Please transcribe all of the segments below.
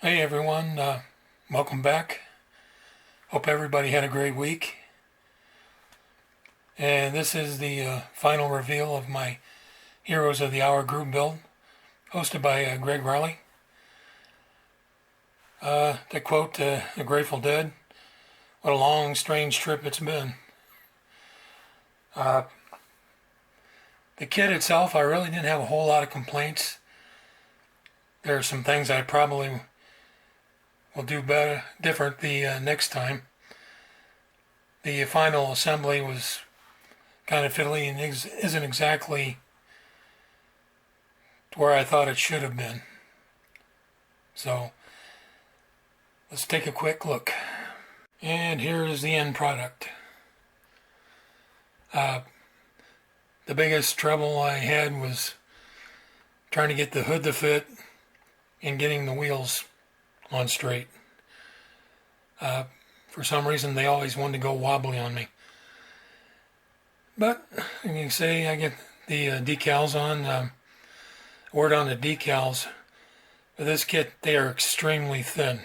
Hey everyone, welcome back. Hope everybody had a great week. And this is the final reveal of my Heroes of the Hour group build, hosted by Greg Riley. To quote the Grateful Dead, what a long, strange trip it's been. Uh, the kit itself, I really didn't have a whole lot of complaints. There are some things I probably will do better, different the next time. The final assembly was kind of fiddly and isn't exactly where I thought it should have been. So let's take a quick look. And here is the end product. The biggest trouble I had was trying to get the hood to fit and getting the wheels on straight. For some reason, they always wanted to go wobbly on me. But you can see I get the decals on. Word on the decals. For this kit, they are extremely thin.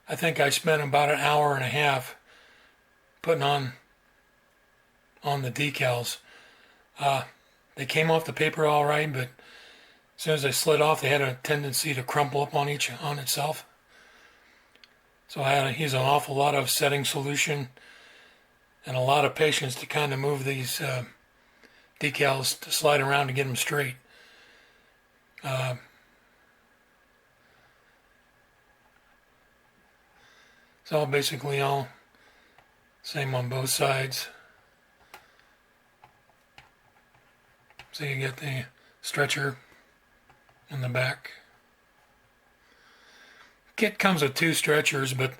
I think I spent about an hour and a half putting on the decals. They came off the paper all right, but as soon as they slid off, they had a tendency to crumple up on itself. So I had to use an awful lot of setting solution and a lot of patience to kind of move these decals to slide around to get them straight. It's all basically all same on both sides. So you get the stretcher in the back. Kit comes with two stretchers, but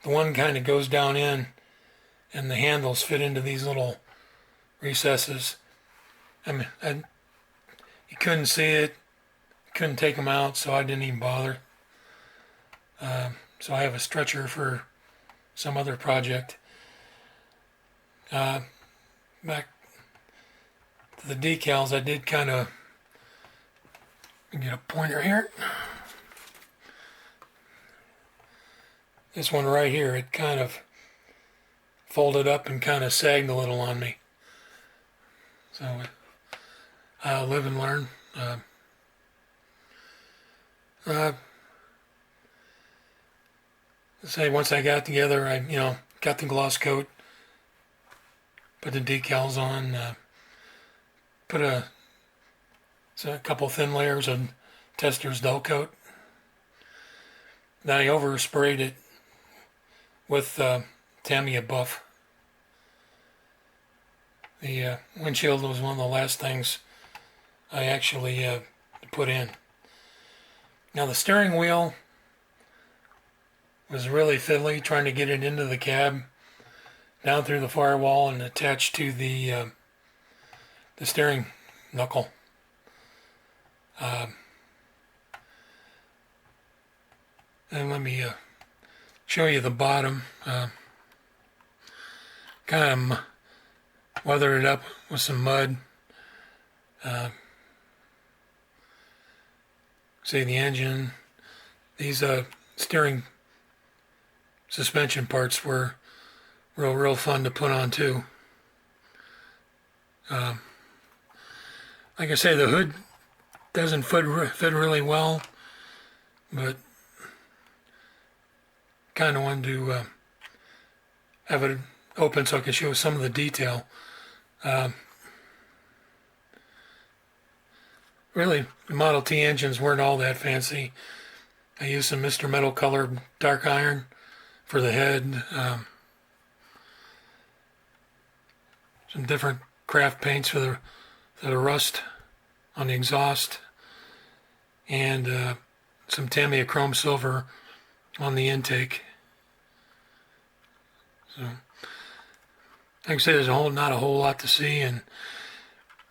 the one kind of goes down in and the handles fit into these little recesses. I mean, you couldn't see it, couldn't take them out, so I didn't even bother. So I have a stretcher for some other project. Back to the decals, I did kind of get a pointer here. This one right here, it kind of folded up and kind of sagged a little on me. So I'll live and learn. Say once I got together, I got the gloss coat, put the decals on, put a couple thin layers of Testors dull coat. Then I oversprayed it with Tamiya Buff. The windshield was one of the last things I actually put in. Now the steering wheel was really fiddly, trying to get it into the cab, down through the firewall and attached to the steering knuckle. And let me show you the bottom. Kind of weathered it up with some mud. See the engine. These steering suspension parts were real fun to put on too. Like I say, the hood doesn't fit really well, but kind of wanted to have it open so I could show some of the detail. Really, the Model T engines weren't all that fancy. I used some Mr. Metal Color dark iron for the head, some different craft paints for the rust on the exhaust, and some Tamiya Chrome Silver on the intake. So, like I say, there's not a whole lot to see, and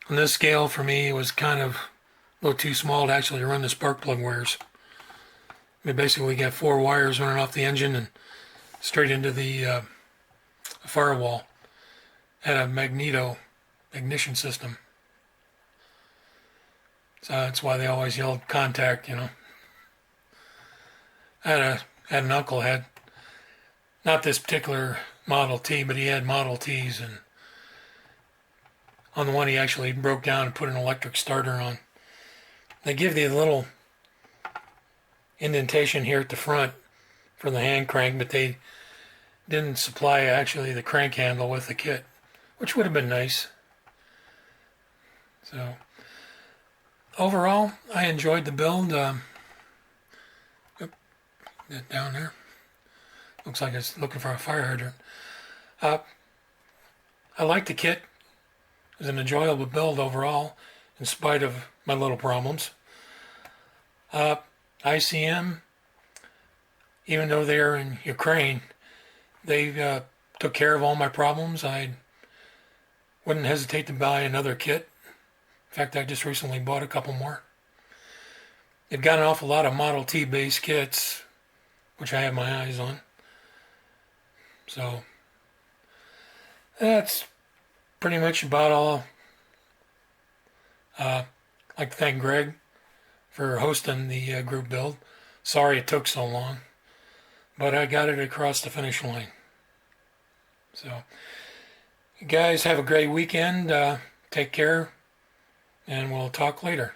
on this scale for me, it was kind of a little too small to actually run the spark plug wires. We basically got 4 wires running off the engine and straight into the firewall. Had a magneto ignition system. So that's why they always yelled contact, had an uncle had not this particular Model T, but he had Model Ts, and on the one he actually broke down and put an electric starter on. They give you a little indentation here at the front for the hand crank, but they didn't supply actually the crank handle with the kit, which would have been nice. So overall, I enjoyed the build. That down there looks like it's looking for a fire hydrant. I like the kit. It was an enjoyable build overall, in spite of my little problems. ICM, even though they're in Ukraine, they took care of all my problems. I wouldn't hesitate to buy another kit. In fact, I just recently bought a couple more. They've got an awful lot of Model T based kits, which I have my eyes on. So that's pretty much about all. I'd like to thank Greg for hosting the group build. Sorry it took so long, but I got it across the finish line. So, you guys have a great weekend. Take care, and we'll talk later.